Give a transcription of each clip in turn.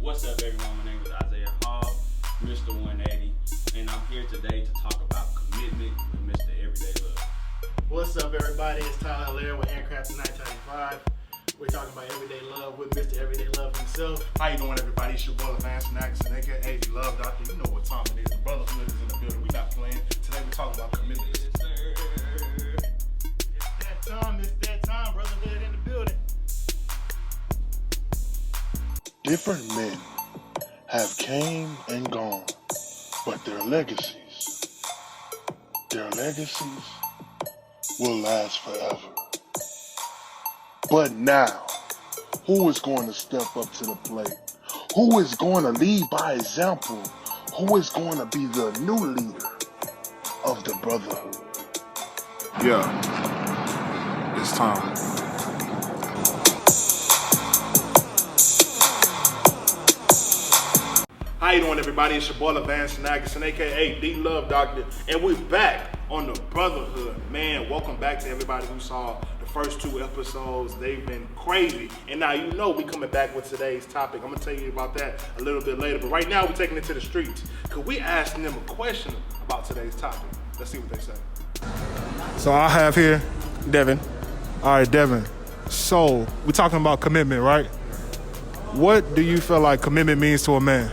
What's up, everyone? My name is Isaiah Hall, Mr. 180, and I'm here today to talk about commitment with Mr. Everyday Love. What's up, everybody? It's Tyler Lair with Handcrafted 1995. We're talking about everyday love with Mr. Everyday Love himself. How you doing, everybody? It's your brother Lance Naxon, aka the Love Doctor. You know what time it is. The BrotherHood is in the building. We not playing. Today we're talking about commitment. It's that time, BrotherHood in the building. Different men have came and gone, but their legacies will last forever. But now, who is going to step up to the plate? Who is going to lead by example? Who is going to be the new leader of the brotherhood? Yeah, it's time. How you doing, everybody? It's your boy Lance Naxon, aka the Love Doctor, and we're back on the BrotherHood. Man, welcome back to everybody who saw the first two episodes. They've been crazy, and now you know we coming back with today's topic. I'm gonna tell you about that a little bit later, but right now we're taking it to the streets because we asking them a question about today's topic. Let's see what they say. So I have here Devin. All right, Devin. So we're talking about commitment, right? What do you feel like commitment means to a man?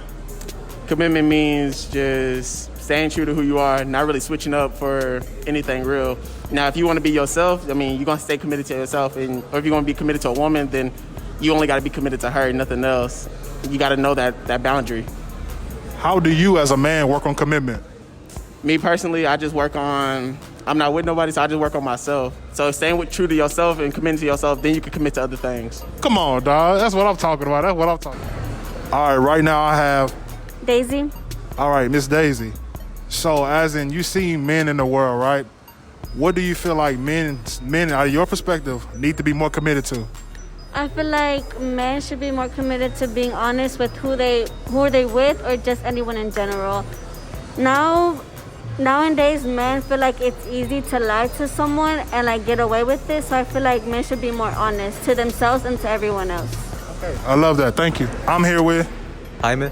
Commitment means just staying true to who you are, not really switching up for anything real. Now, if you want to be yourself, I mean, you're going to stay committed to yourself. Or if you're going to be committed to a woman, then you only got to be committed to her, nothing else. You got to know that boundary. How do you as a man work on commitment? Me personally, I just work on, I'm not with nobody, so I just work on myself. So staying true to yourself and committing to yourself, then you can commit to other things. Come on, dog. That's what I'm talking about. All right, right now I have Daisy. All right, Miss Daisy. So, as in, you see men in the world, right? What do you feel like men, out of your perspective, need to be more committed to? I feel like men should be more committed to being honest with who are they with, or just anyone in general. Nowadays, men feel like it's easy to lie to someone and like get away with it. So I feel like men should be more honest to themselves and to everyone else. Okay, I love that. Thank you. I'm here with Hyman.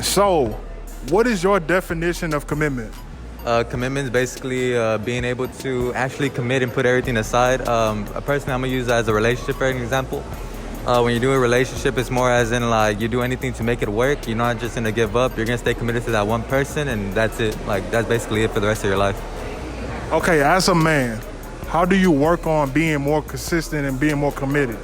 So, what is your definition of commitment? Commitment is basically being able to actually commit and put everything aside. Personally, I'm going to use that as a relationship for an example. When you do a relationship, it's more as in like you do anything to make it work. You're not just going to give up. You're going to stay committed to that one person, and that's it. Like, that's basically it for the rest of your life. Okay, as a man, how do you work on being more consistent and being more committed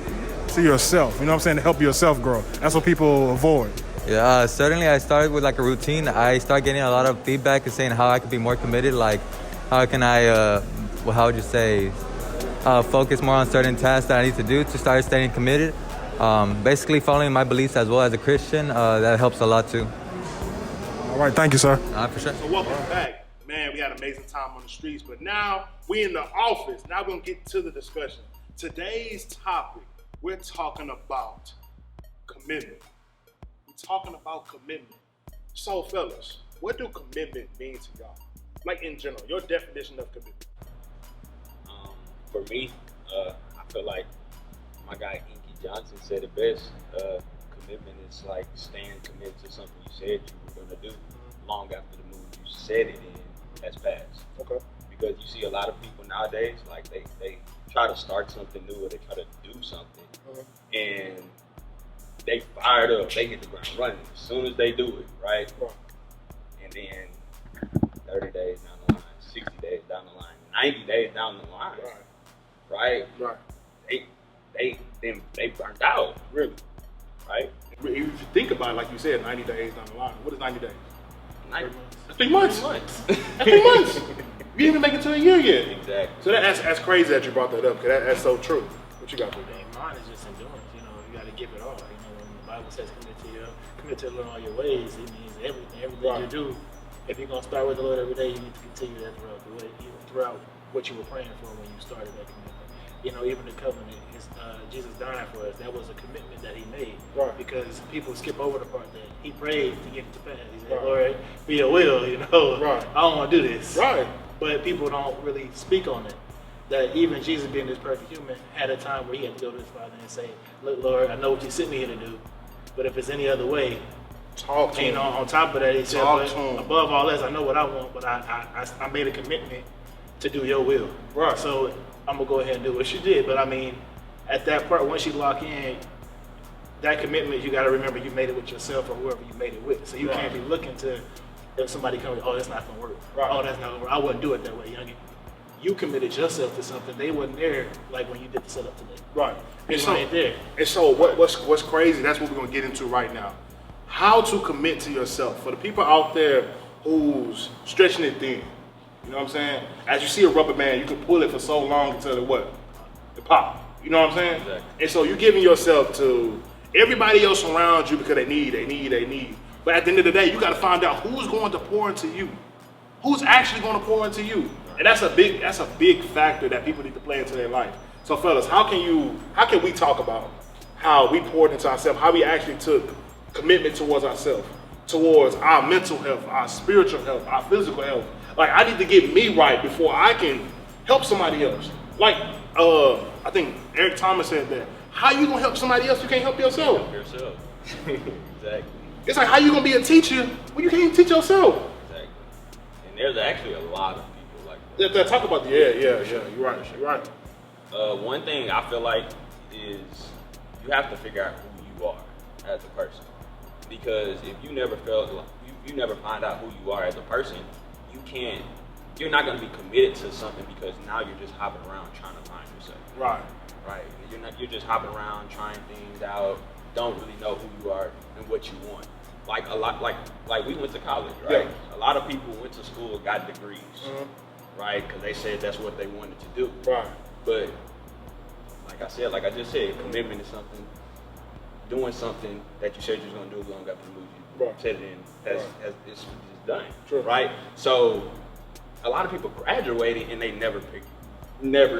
to yourself? You know what I'm saying? To help yourself grow. That's what people avoid. Yeah, certainly I started with like a routine. I started getting a lot of feedback and saying how I could be more committed. Like, how can I, how would you say, focus more on certain tasks that I need to do to start staying committed. Basically following my beliefs as well as a Christian, that helps a lot too. All right, thank you, sir. For sure. So welcome back. Man, we had an amazing time on the streets, but now we in the office. Now we're gonna get to the discussion. Today's topic, we're talking about commitment. Talking about commitment. So fellas, what do commitment mean to y'all? Like in general, your definition of commitment. For me, I feel like my guy Inky Johnson said it best. Commitment is like staying committed to something you said you were gonna do long after the move you said it in has passed. Okay. Because you see a lot of people nowadays, like they try to start something new or they try to do something, and they fired up, they hit the ground running as soon as they do it, right? And then 30 days down the line, 60 days down the line, 90 days down the line, right? They burnt out, Really? right? If you think about it, like you said, 90 days down the line. What is 90 days? 3 months. 3 months. 3 months. You didn't even make it to a year yet. Exactly. So that's crazy that you brought that up, because that's so true. What you got for me? Mine is just endurance. You got to give it all. When the Bible says commit to the Lord all your ways, it means everything you do. If you're gonna start with the Lord every day, you need to continue that throughout what you were praying for when you started that commitment. Even the covenant, Jesus dying for us, that was a commitment that he made. Right. Because people skip over the part that he prayed to get it to pass. He said, Lord, be your will, Right. I don't want to do this. Right. But people don't really speak on it. That even Jesus being this perfect human had a time where he had to go to his Father and say, look, Lord, I know what you sent me here to do. But if it's any other way, Talk to and him. on top of that, he said, Talk but to him. above all else, I know what I want, but I made a commitment to do your will. Right. So I'm gonna go ahead and do what she did. But I mean, at that part, once you lock in, that commitment, you got to remember you made it with yourself or whoever you made it with. So you Right. can't be looking to if somebody comes, oh, that's not gonna work. Right. Oh, that's not gonna work. I wouldn't do it that way. You committed yourself to something. They wasn't there like when you did the setup today. Right. You ain't there. And so what's crazy, that's what we're gonna get into right now. How to commit to yourself. For the people out there who's stretching it thin. You know what I'm saying? As you see a rubber band, you can pull it for so long until it what? It pop. You know what I'm saying? Exactly. And so you're giving yourself to everybody else around you because they need. But at the end of the day, you gotta find out who's going to pour into you. Who's actually going to pour into you. And that's a big factor that people need to play into their life. So fellas, how can we talk about how we poured into ourselves, how we actually took commitment towards ourselves, towards our mental health, our spiritual health, our physical health. Like, I need to get me right before I can help somebody else. Like, I think Eric Thomas said that. How you gonna help somebody else? You can't help yourself. Help yourself. Exactly. It's like, how you gonna be a teacher when you can't even teach yourself? Exactly. And there's actually a lot of people like that. Talk about You're right. One thing I feel like is you have to figure out who you are as a person. Because if you never felt like you never find out who you are as a person, you're not going to be committed to something because now you're just hopping around trying to find yourself. Right. You're just hopping around trying things out, don't really know who you are and what you want. Like a lot, like we went to college, right? Yeah. A lot of people went to school, got degrees, right? Because they said that's what they wanted to do. Right. But like I just said, commitment is something. Doing something that you said you was gonna do long after the movie Right. said it in it's done. True. Right? So a lot of people graduated and they never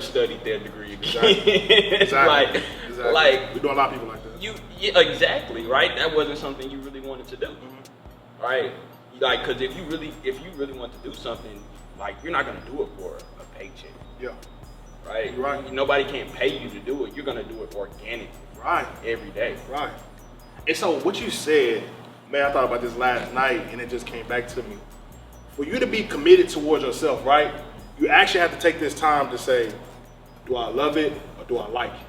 studied their degree again. Exactly. like we do a lot of people like that. Exactly, right? That wasn't something you really wanted to do. Right? Like, cause if you really want to do something, like, you're not gonna do it for a paycheck. Yeah. Right? You're right. Nobody can pay you to do it. You're gonna do it organically. Right. Every day. Right. And so what you said, man, I thought about this last night and it just came back to me. For you to be committed towards yourself, right? You actually have to take this time to say, do I love it or do I like it?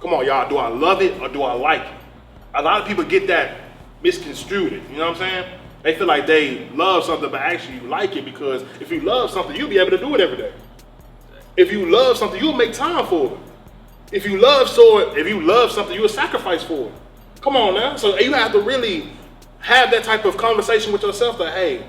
Come on, y'all, do I love it or do I like it? A lot of people get that misconstrued, you know what I'm saying? They feel like they love something but actually you like it because if you love something, you'll be able to do it every day. If you love something, you'll make time for it. If you love something, you'll sacrifice for it. Come on now. So you have to really have that type of conversation with yourself that, hey,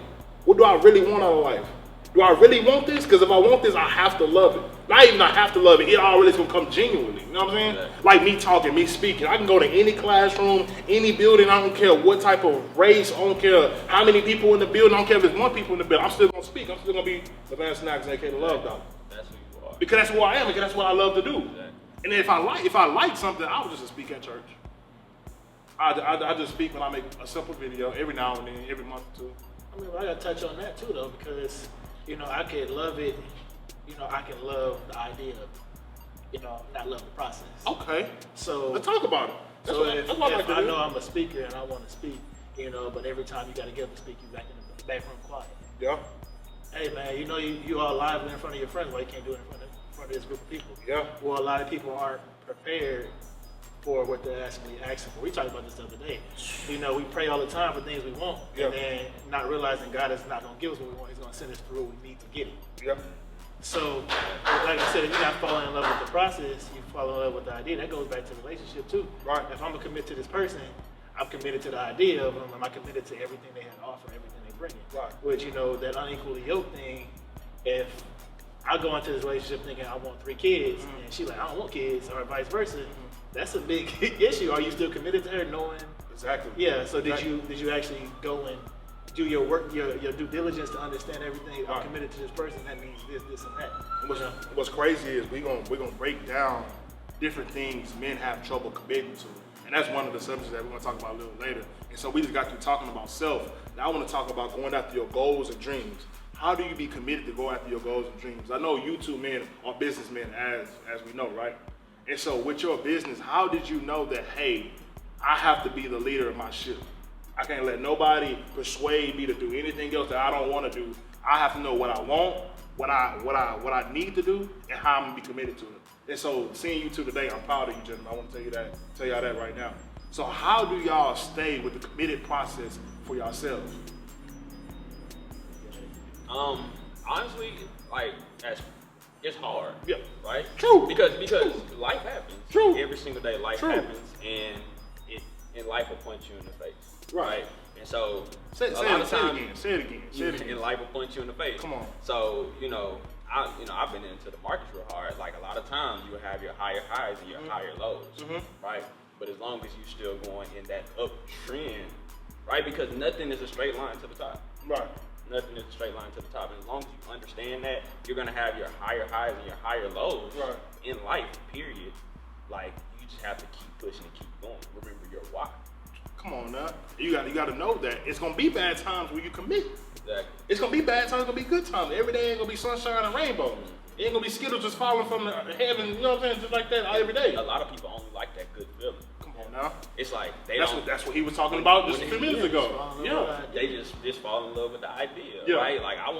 what do I really want out of life? Do I really want this? Because if I want this, I have to love it. Not even I have to love it. It already is going to come genuinely. You know what I'm saying? Exactly. Like me talking, me speaking. I can go to any classroom, any building. I don't care what type of race. I don't care how many people in the building. I don't care if it's one people in the building. I'm still going to speak. I'm still going to be the man snacks, aka the love dog. That's who you are. Because that's who I am. Because that's what I love to do. Exactly. And then if I like something, I would just speak at church. I just speak when I make a simple video every now and then, every month or two. I mean, I gotta touch on that too, though, because I can love it. I can love the idea of it. Not love the process. Okay. So Let's talk about it. That's if what I like to I do. know I'm a speaker and I want to speak, but every time you gotta get up to speak, you back in the back room quiet. Yeah. Hey man, you all live in front of your friends. Why you can't do it in front of this group of people? Yeah. Well, a lot of people aren't prepared for what they're actually asking for. We talked about this the other day. We pray all the time for things we want, Yeah. and then not realizing God is not going to give us what we want. He's going to send us through what we need to get it. Yep. So, like I said, if you're not falling in love with the process, you fall in love with the idea. That goes back to relationship too. Right. If I'm going to commit to this person, I'm committed to the idea of them. Am I committed to everything they have to offer, everything they bring in? Right. Which, that unequally yoked thing, if I go into this relationship thinking I want 3 kids, and she like, I don't want kids, or vice versa, that's a big issue. Are you still committed to her knowing? Exactly. Yeah, so did you actually go and do your work, your due diligence to understand everything? I'm committed to this person, that means this, and that. What's crazy is we're gonna break down different things men have trouble committing to. And that's one of the subjects that we're gonna talk about a little later. And so we just got through talking about self. Now I wanna talk about going after your goals and dreams. How do you be committed to go after your goals and dreams? I know you two men are businessmen as we know, right? And so with your business, how did you know that, hey, I have to be the leader of my ship. I can't let nobody persuade me to do anything else that I don't want to do. I have to know what I want, what I need to do, and how I'm gonna be committed to it. And so, seeing you two today, I'm proud of you, gentlemen. I want to tell y'all that right now. So, how do y'all stay with the committed process for yourselves? Honestly, like it's hard. Yeah. Right? True. Because life happens. True. Every single day life True. happens, and life will punch you in the face. Right. And so Say it again. And life will punch you in the face. Come on. So, I've been into the markets real hard. Like a lot of times you will have your higher highs and your higher lows. Right? But as long as you're still going in that uptrend, right? Because nothing is a straight line to the top. Right. Nothing is a straight line to the top. And as long as you understand that, you're gonna have your higher highs and your higher lows in life, period. Like you just have to keep pushing and keep going. Remember your why. Come on now. You got to know that it's gonna be bad times when you commit. Exactly. It's gonna be bad times, it's gonna be good times. Every day ain't gonna be sunshine and rainbow. It ain't gonna be Skittles just falling from the heaven, you know what I'm saying? Just like that every day. A lot of people only like that good feeling. Come on now. It's like That's what he was talking about just a few minutes ago. Yeah. They just fall in love with the idea, Yeah. right? Like I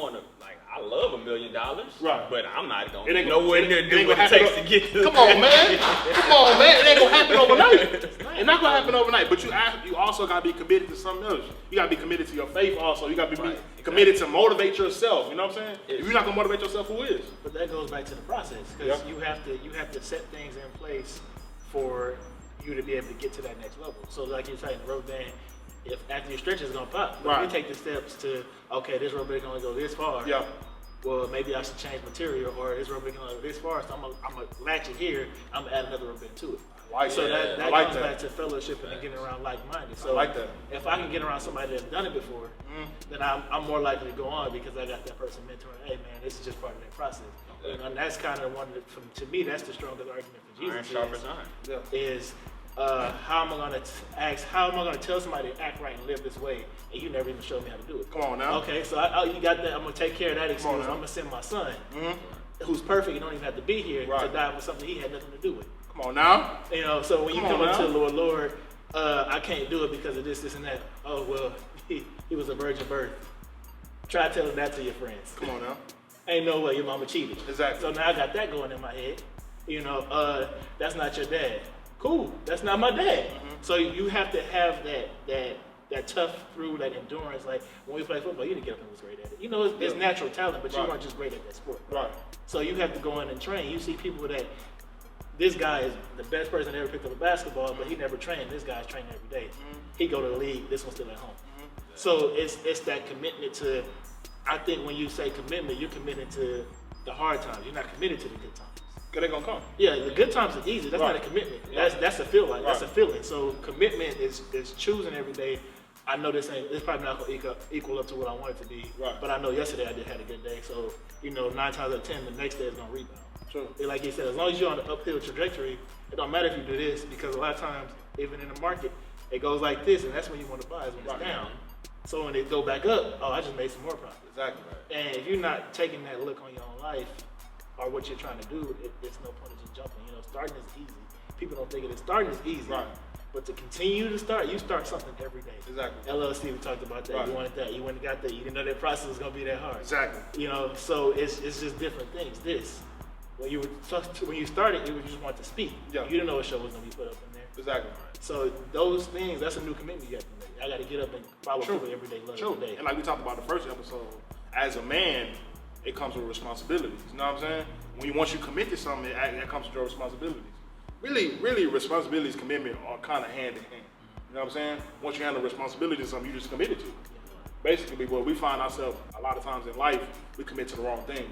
love $1 million, right? But I'm not gonna it ain't nowhere near do what it takes to get to. Come on, man. Come on, man. It ain't gonna happen overnight. It's not gonna happen overnight. But you also gotta be committed to something else. You gotta be committed to your faith. Also, you gotta be committed to motivate yourself. You know what I'm saying? If you're not gonna motivate yourself, who is? But that goes back to the process because you have to set things in place for you to be able to get to that next level. So like you're saying, the rubber band, if after your stretch is gonna pop, but you take the steps to, okay, this rubber band can only go this far. Yeah. Well, maybe I should change material, or this rubber band can only go this far, so I'm gonna latch it here. I'm gonna add another rubber band to it. That comes back to fellowship and getting around like-minded. So I like that. If I can get around somebody that's done it before, then I'm more likely to go on because I got that person mentoring. Hey man, this is just part of that process. And that's kind of to me, that's the strongest argument for Jesus. Iron sharpens iron. Is how am I gonna tell somebody to act right and live this way, and you never even showed me how to do it? Come on now. Okay, so you got that. I'm gonna take care of that excuse. I'm gonna send my son, who's perfect, and don't even have to be here to die for something he had nothing to do with. Come on now. So when you come up to Lord, I can't do it because of this, and that. Oh well, he was a virgin birth. Try telling that to your friends. Come on now. Ain't no way your mama cheated. Exactly. So now I got that going in my head. That's not your dad. Cool. That's not my dad. So you have to have that tough through, that endurance. Like when we play football, you didn't get up and was great at it. It's natural talent, but you weren't just great at that sport. Right. So you have to go in and train. You see people that this guy is the best person that ever picked up a basketball, but he never trained. This guy's training every day. He go to the league. This one's still at home. So it's that commitment to. I think when you say commitment, you're committed to the hard times. You're not committed to the good times. Cause they're gonna come. Yeah, the good times are easy. That's not a commitment. That's a feel like. That's a feeling. So commitment is choosing every day. I know it's probably not gonna equal up to what I want it to be. Right. But I know yesterday I did have a good day. So 9 times out of 10, the next day is gonna rebound. True. Like you said, as long as you're on the uphill trajectory, it don't matter if you do this because a lot of times, even in the market, it goes like this, and that's when you want to buy is when it's down. So when it go back up, I just made some more profit. Exactly. And if you're not taking that look on your own life or what you're trying to do, it's no point in just jumping. Starting is easy. People don't think it is. Starting is easy. Right. But to continue to start, you start something every day. Exactly. LLC, we talked about that. Right. You wanted that. You went and got that. You didn't know that process was going to be that hard. Exactly. So it's just different things. When you started, you just want to speak. Yeah. You didn't know a show was going to be put up in there. Exactly. So those things, that's a new commitment you have to make. I got to get up and follow through every day, every day. And like we talked about the first episode, as a man, it comes with responsibilities. You know what I'm saying? Once you commit to something, that comes with your responsibilities. Really, responsibilities, commitment are kind of hand in hand. You know what I'm saying? Once you handle responsibility to something, you just committed to. Basically, what we find ourselves a lot of times in life, we commit to the wrong things.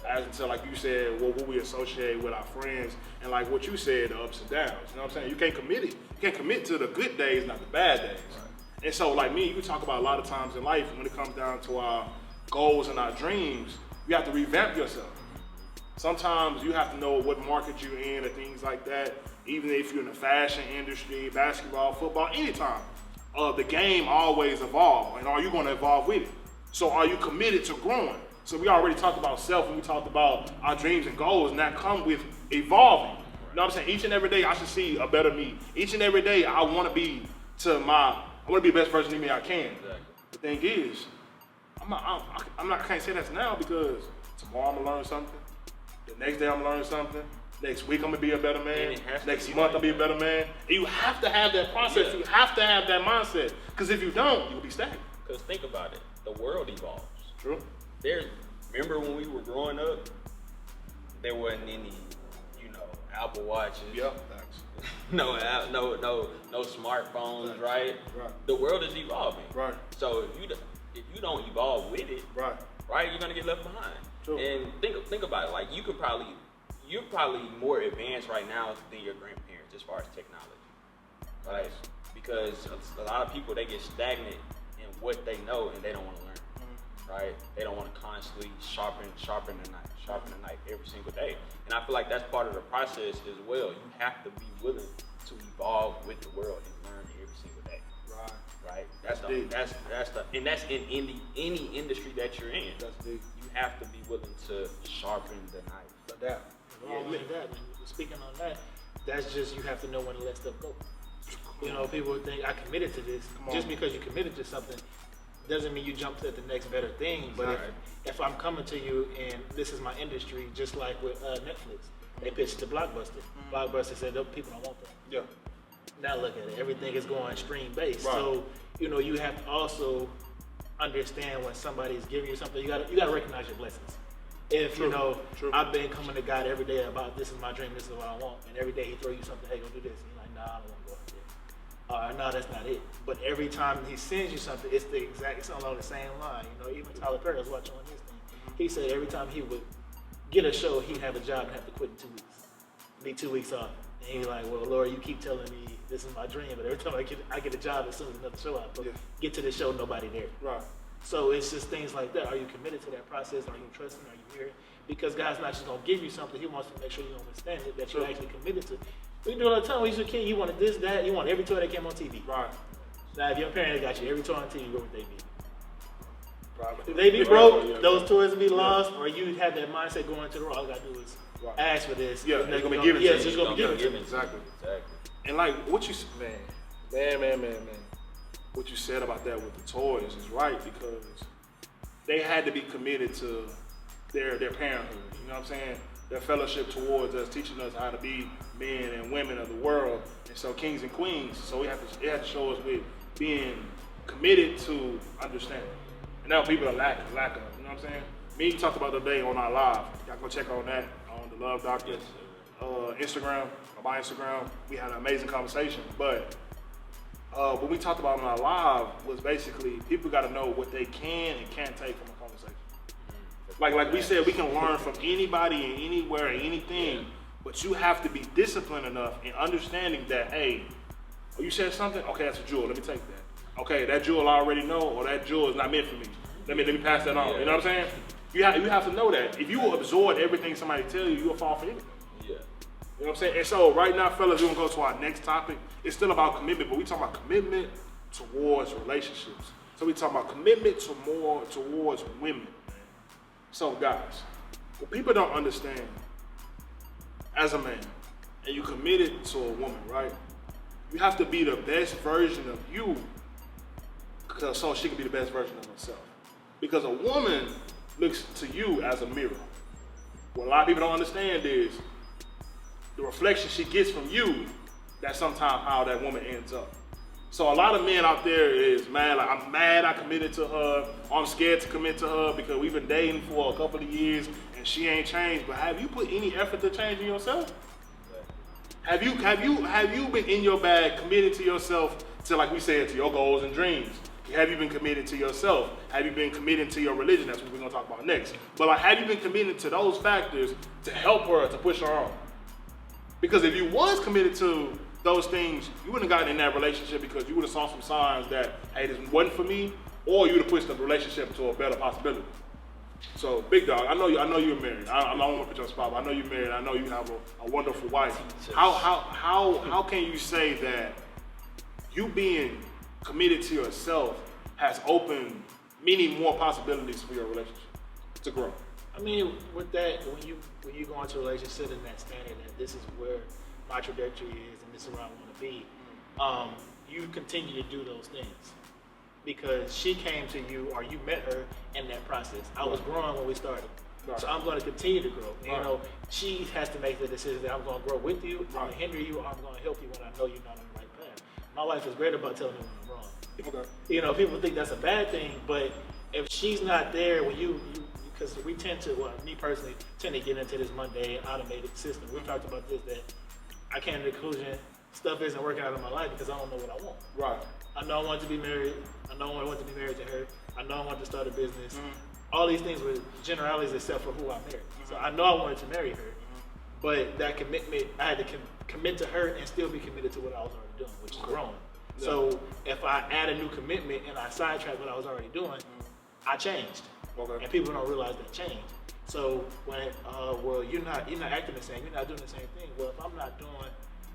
As until, like you said, what we associate with our friends, and like what you said, the ups and downs. You know what I'm saying? You can't commit it. You can't commit to the good days, not the bad days. Right. And so, like me, you talk about a lot of times in life when it comes down to our goals and our dreams, you have to revamp yourself. Sometimes you have to know what market you're in and things like that. Even if you're in the fashion industry, basketball, football, anytime, the game always evolves. And are you going to evolve with it? So, are you committed to growing? So we already talked about self and we talked about our dreams and goals, and that come with evolving. You know what I'm saying? Each and every day I should see a better me. Each and every day I want to be the best version of me I can. Exactly. The thing is, I can't say that now because tomorrow I'm gonna learn something. The next day I'm gonna learn something. Next week I'm gonna be a better man. Next month I'm gonna be a better man. And you have to have that process. Yeah. You have to have that mindset. Because if you don't, you'll be stagnant. Because think about it, the world evolves. True. Remember when we were growing up, there wasn't any, Apple Watches. Yep. no smartphones, right? The world is evolving. Right. So if you don't evolve with it, right, you're gonna get left behind. True. And think about it, like you're probably more advanced right now than your grandparents as far as technology, right? Because a lot of people, they get stagnant in what they know and they don't want to learn, right? They don't want to constantly sharpen the knife every single day. And I feel like that's part of the process as well. You have to be willing to evolve with the world and learn every single day. Right. That's in any industry that you're in. That's deep. You have to be willing to sharpen the knife. Adapt. Speaking on that, that's just, you have to know when to let stuff go. People think I committed to this. Just because you committed to something doesn't mean you jumped at the next better thing. But if I'm coming to you and this is my industry, just like with Netflix, they pitched to Blockbuster. Blockbuster said, "No, people don't want that." Yeah. Now look at it. Everything is going stream based. Right. So you have to also understand when somebody's giving you something. You got to recognize your blessings. If True. I've been coming to God every day about this is my dream, this is what I want, and every day He throw you something. Hey, go do this. And you're like, nah, I don't want to go out there. No, that's not it. But every time He sends you something, it's along the same line. Even Tyler Perry was watching on his thing. He said every time he would get a show, he'd have a job and have to quit in 2 weeks. Need 2 weeks off. And he's like, well, Lord, you keep telling me this is my dream, but every time I get a job, as soon as another show out, get to the show, nobody there. Right. So it's just things like that. Are you committed to that process? Are you trusting? Are you here? Because God's not just gonna give you something; He wants to make sure you understand it, that you're actually committed to. We do it all the time. When you was a kid, you wanted this, that. You want every toy that came on TV. Right. Now, if your parents got you every toy on TV, where would they be? If they be broke, those toys would be lost, or you have that mindset going to the road. All you gotta do is ask for this. Yeah, they're gonna be given to you. Yes, it's gonna be given to you. Exactly. And like what you, man. What you said about that with the toys is right, because they had to be committed to their parenthood. You know what I'm saying? Their fellowship towards us, teaching us how to be men and women of the world, and so kings and queens. So they had to show us with being committed to understanding. And now people are lack of. You know what I'm saying? Me talked about the day on our live. Y'all go check on that on the Love Doctor Instagram, or my Instagram. We had an amazing conversation, but. What we talked about on our live was basically people got to know what they can and can't take from a conversation. Like we said, we can learn from anybody and anywhere and anything, but you have to be disciplined enough in understanding that, hey, you said something? Okay, that's a jewel. Let me take that. Okay, that jewel I already know, or that jewel is not meant for me. Let me pass that on. You know what I'm saying? You have to know that. If you absorb everything somebody tell you, you'll fall for anything. Yeah. You know what I'm saying? And so right now, fellas, we're going to go to our next topic. It's still about commitment, but we talking about commitment towards relationships. So we talking about commitment towards women. So guys, what people don't understand, as a man, and you committed to a woman, right? You have to be the best version of you, so she can be the best version of herself. Because a woman looks to you as a mirror. What a lot of people don't understand is the reflection she gets from you, that's sometimes how that woman ends up. So a lot of men out there is, man, like, I'm mad I committed to her, or I'm scared to commit to her because we've been dating for a couple of years and she ain't changed. But have you put any effort to changing yourself? Have you been in your bag, committed to yourself, to, like we said, to your goals and dreams? Have you been committed to yourself? Have you been committed to your religion? That's what we're gonna talk about next. But like, have you been committed to those factors to help her, to push her on? Because if you was committed to those things, you wouldn't have gotten in that relationship because you would have saw some signs that, hey, this wasn't for me, or you would have pushed the relationship to a better possibility. So, Big Dog, I know you're married. I don't want to put you on the spot, but I know you're married. I know you have a wonderful wife. How can you say that you being committed to yourself has opened many more possibilities for your relationship to grow? I mean, with that, when you go into a relationship and that standard that this is where my trajectory is and this is where I want to be, you continue to do those things. Because she came to you or you met her in that process. I was growing when we started. Right. So I'm going to continue to grow. Right. You know, she has to make the decision that I'm going to grow with you, I'm going to hinder you, or I'm going to help you when I know you're not on the right path. My wife is great about telling me when I'm wrong. Okay. You know, people think that's a bad thing, but if she's not there when you because we tend to, well, me personally, tend to get into this mundane, automated system. We've talked about this, that I came to the conclusion stuff isn't working out in my life because I don't know what I want. Right. I know I want to be married. I know I want to be married to her. I know I want to start a business. All these things were generalities except for who I married. So I know I wanted to marry her, but that commitment, I had to commit to her and still be committed to what I was already doing, which is growing. Yeah. So if I add a new commitment and I sidetrack what I was already doing, I changed. Okay. And people don't realize that change. So when, well, you're not acting the same, you're not doing the same thing. Well, if I'm not doing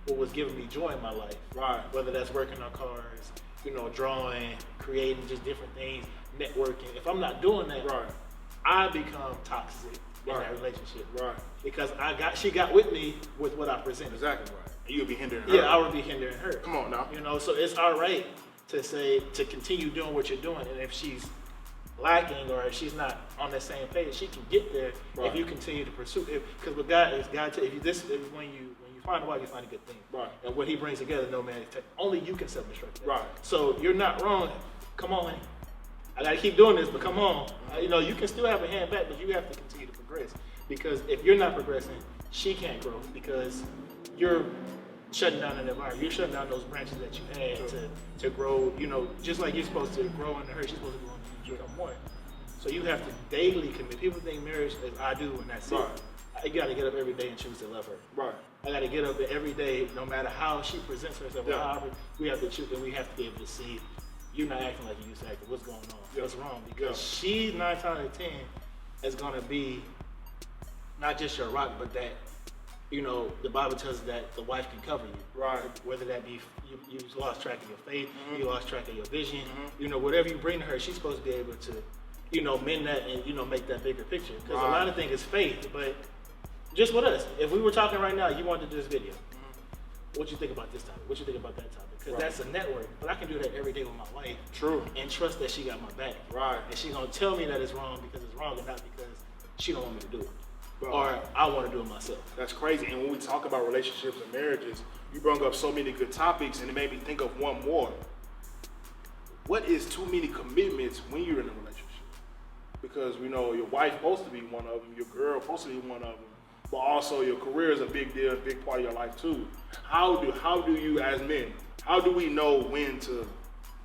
what was giving me joy in my life, right? Whether that's working on cars, you know, drawing, creating just different things, networking. If I'm not doing that, right, I become toxic in that relationship, right? Because she got with me with what I presented. Exactly right. And you'll be hindering her. Yeah, I would be hindering her. Come on now. You know, so it's all right to continue doing what you're doing, and if she's lacking or if she's not on the same page, she can get there if you continue to pursue it. Because with God, when you find a wife, you find a good thing. Right. And what he brings together, no man is only you can self-destruct that. Right. So you're not wrong. Come on, honey. I gotta keep doing this, but come on. You know, you can still have a hand back, but you have to continue to progress. Because if you're not progressing, she can't grow because you're shutting down an environment. You're shutting down those branches that you had to grow, you know, just like you're supposed to grow into her, she's supposed to grow into you to become more. So you have to daily commit. People think marriage is I do and that's it. I gotta get up every day and choose to love her. Right. I gotta get up every day, no matter how she presents herself, or however, we have to choose, and we have to be able to see you're not acting like you used to act. What's going on? What's wrong? Because she 9 times out of 10 is gonna be not just your rock, but that, you know, the Bible tells us that the wife can cover you. Right. Whether that be you lost track of your faith, you lost track of your vision, you know, whatever you bring to her, she's supposed to be able to, you know, mend that and, you know, make that bigger picture. Because a lot of things is faith, but just with us, if we were talking right now, you wanted to do this video. What you think about this topic? What you think about that topic? Because that's a network. But I can do that every day with my wife. True. And trust that she got my back. Right. And she's gonna tell me that it's wrong because it's wrong, and not because she don't want me to do it. Bro, or I want to do it myself. That's crazy. And when we talk about relationships and marriages, you brought up so many good topics, and it made me think of one more. What is too many commitments when you're in a relationship? Because we know your wife supposed to be one of them, your girl supposed to be one of them. But also your career is a big deal, a big part of your life too. How do you as men, how do we know when to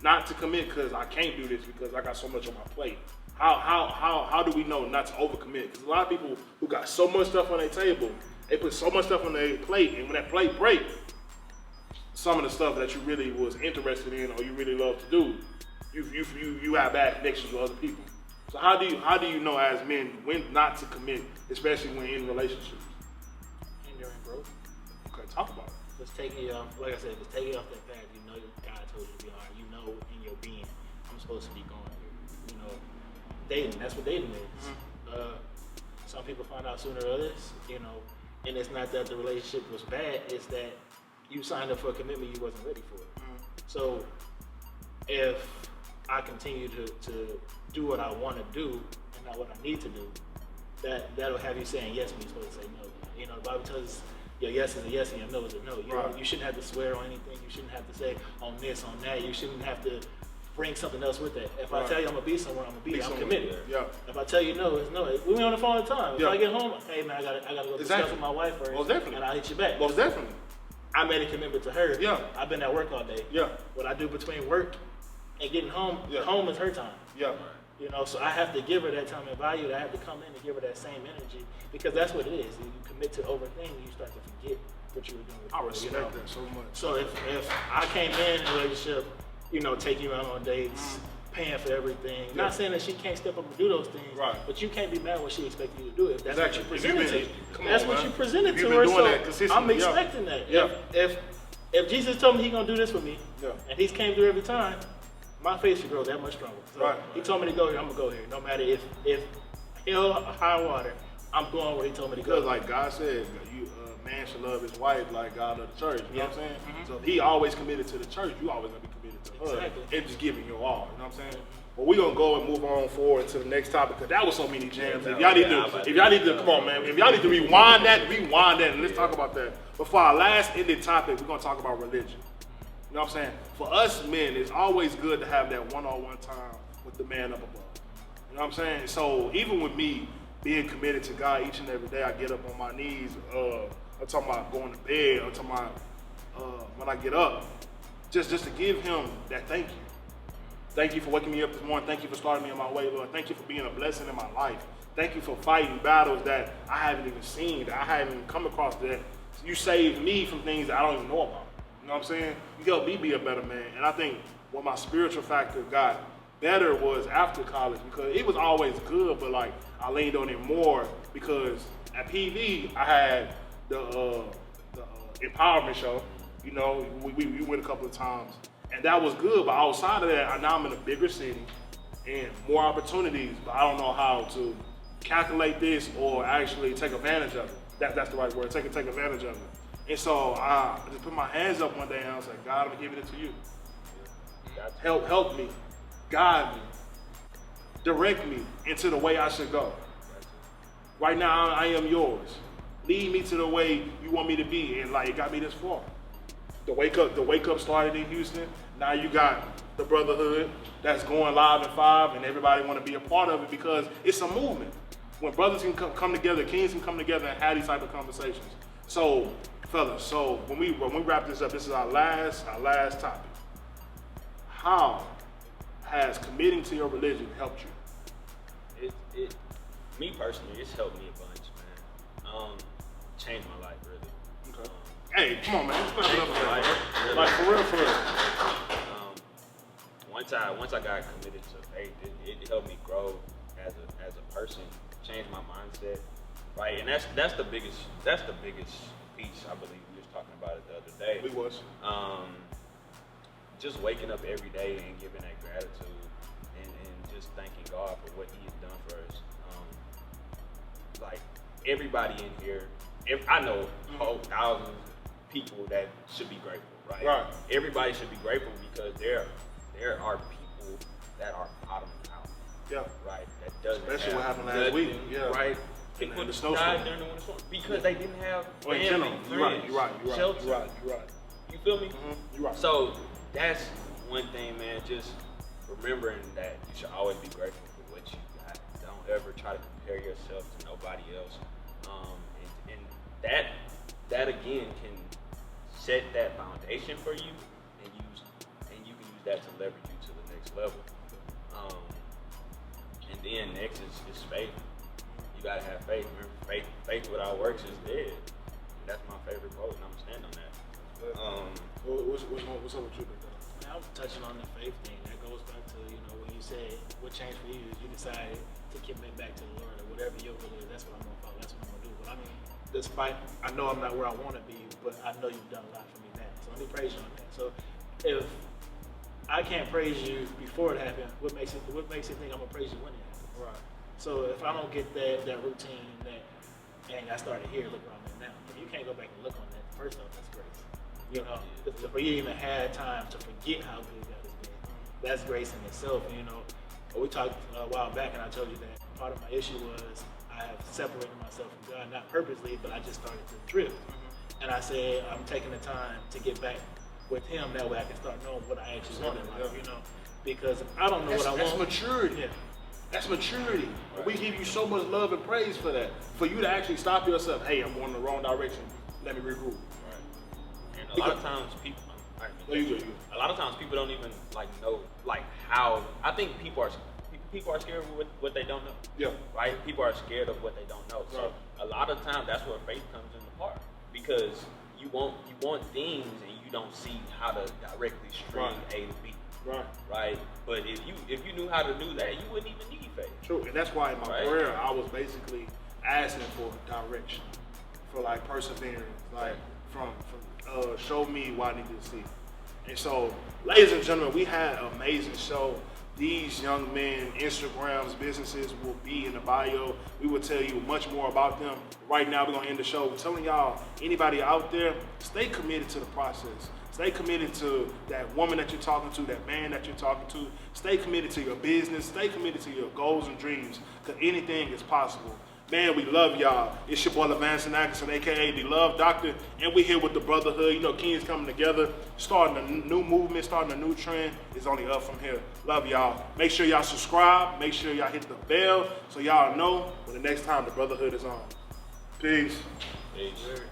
not to commit because I can't do this because I got so much on my plate? How do we know not to overcommit? Because a lot of people who got so much stuff on their table, they put so much stuff on their plate, and when that plate breaks, some of the stuff that you really was interested in or you really love to do, you have bad connections with other people. So how do you know as men when not to commit, especially when in relationships? Hindering growth. Okay, talk about it. Just taking you off, like I said, just taking you off that path. You know, God told you to be on. You know, in your being, I'm supposed to be going here. You know, dating. That's what dating is. Some people find out sooner or others. You know, and it's not that the relationship was bad. It's that you signed up for a commitment you wasn't ready for. So if I continue to do what I want to do and not what I need to do, that'll have you saying yes when you're supposed to say no. You know, the Bible tells us your yes is a yes and your no is a no. You shouldn't have to swear on anything. You shouldn't have to say on this, on that. You shouldn't have to bring something else with that. If I tell you I'm going to be somewhere, I'm going to be. I'm committed. Yeah. If I tell you no, it's no. We on the phone all the time. If I get home, hey man, I gotta go discuss with my wife first. Most definitely. And I'll hit you back. Most definitely. I made a commitment to her. Yeah. I've been at work all day. Yeah. What I do between work and getting home, home is her time. Yeah. You know, so I have to give her that time and value. I have to come in and give her that same energy because that's what it is. You commit to over things, you start to forget what you were doing. I respect that so much. So if I came in a relationship, you know, taking you out on dates, paying for everything, not saying that she can't step up and do those things, but you can't be mad when she expects you to do it. If that's what you presented to her. That's what you presented to her. So I'm expecting that. Yeah. If Jesus told me he's gonna do this for me, and he's came through every time, my faith should grow that much stronger. So he told me to go here, I'm gonna go here. No matter if hell or high water, I'm going where he told me to go. Because like God said, man should love his wife like God of the church. You know what I'm saying? So if he always committed to the church, you always gonna be committed to her and just giving your all. You know what I'm saying? But we're gonna go and move on forward to the next topic because that was so many gems. If y'all need to come on, man. If y'all need to rewind that, and let's talk about that. But for our last ended topic, we're gonna talk about religion. You know what I'm saying? For us men, it's always good to have that one-on-one time with the man up above. You know what I'm saying? So even with me being committed to God each and every day, I get up on my knees. I'm talking about going to bed. I'm talking about when I get up, just to give him that thank you. Thank you for waking me up this morning. Thank you for starting me on my way, Lord. Thank you for being a blessing in my life. Thank you for fighting battles that I haven't even seen, that I haven't even come across, that you saved me from things that I don't even know about. You know what I'm saying? You helped me be a better man. And I think what my spiritual factor got better was after college, because it was always good, but like I leaned on it more because at PV I had the empowerment show. You know, we went a couple of times, and that was good. But outside of that, now I'm in a bigger city and more opportunities, but I don't know how to calculate this or actually take advantage of it. That's the right word. Take advantage of it. And so I just put my hands up one day and I was like, God, I'm giving it to you. Help me, guide me, direct me into the way I should go. Right now, I am yours. Lead me to the way you want me to be, and like it got me this far. The wake up started in Houston. Now you got the BrotherHood that's going live at 5, and everybody want to be a part of it because it's a movement. When brothers can come together, kings can come together and have these type of conversations. So, fellas, when we wrap this up, this is our last topic. How has committing to your religion helped you? Me personally, it's helped me a bunch, man. Changed my life, really. Okay. Hey, come on, man. Changed my life, really. Like for real. Once I got committed to faith, it helped me grow as a person, change my mindset, right? And that's the biggest piece. I believe we was talking about it the other day. We was. Just waking up every day and giving that gratitude and just thanking God for what He has done for us. Like everybody in here, I know thousands of people that should be grateful, right? Right. Everybody should be grateful because there are people that are bottoming out. Yeah. Right. That doesn't. Especially what happened last nothing, week. Yeah. Right. And People the snowstorm. died during the winter storm because they didn't have family, friends, You're right. shelter. You're right. You feel me? You're right. So that's one thing, man. Just remembering that you should always be grateful for what you got. Don't ever try to compare yourself to nobody else. And that again can set that foundation for you, and you can use that to leverage you to the next level. And then next is faith. You gotta have faith. Remember, faith without works is dead. That's my favorite quote, and I'm gonna stand on that. What's up with you, big dog? I was touching on the faith thing. That goes back to, when you said what changed for you is you decided to commit back to the Lord or whatever your will is. That's what I'm gonna follow. That's what I'm gonna do. But I mean, despite I know I'm not where I want to be, but I know you've done a lot for me now. So let me praise you on that. So if I can't praise you before it happened, what makes it think I'm gonna praise you when it happens? Right. So if I don't get that routine, that dang, I started here, look where I'm at now. If you can't go back and look on that, first off, that's grace. For you even had time to forget how good God has been. That's grace in itself. And, we talked a while back, and I told you that part of my issue was I have separated myself from God, not purposely, but I just started to drift. And I said, I'm taking the time to get back with Him. That way I can start knowing what I actually want in life, because if I don't know what I want. That's maturity. Yeah. That's maturity. Right. We give you so much love and praise for that. For you to actually stop yourself, hey, I'm going in the wrong direction. Let me regroup. Right. And a lot of times people don't even know how. I think people are scared of what they don't know. Yeah. Right. People are scared of what they don't know. So right. A lot of times that's where faith comes into part, because you want things and you don't see how to directly string right. A to B. Right. Right. But if you knew how to do that, you wouldn't even need faith. True. And that's why in my prayer I was basically asking for direction, for perseverance, from show me what I need to see. And so, ladies and gentlemen, we had an amazing show. These young men, Instagrams, businesses will be in the bio. We will tell you much more about them. Right now, we're gonna end the show telling y'all, anybody out there, stay committed to the process. Stay committed to that woman that you're talking to, that man that you're talking to. Stay committed to your business. Stay committed to your goals and dreams, because anything is possible. Man, we love y'all. It's your boy LaVance Atkinson, aka the Love Doctor, and we here with the Brotherhood. You know, Kings coming together, starting a new movement, starting a new trend. It's only up from here. Love y'all. Make sure y'all subscribe. Make sure y'all hit the bell so y'all know when the next time the Brotherhood is on. Peace. Peace.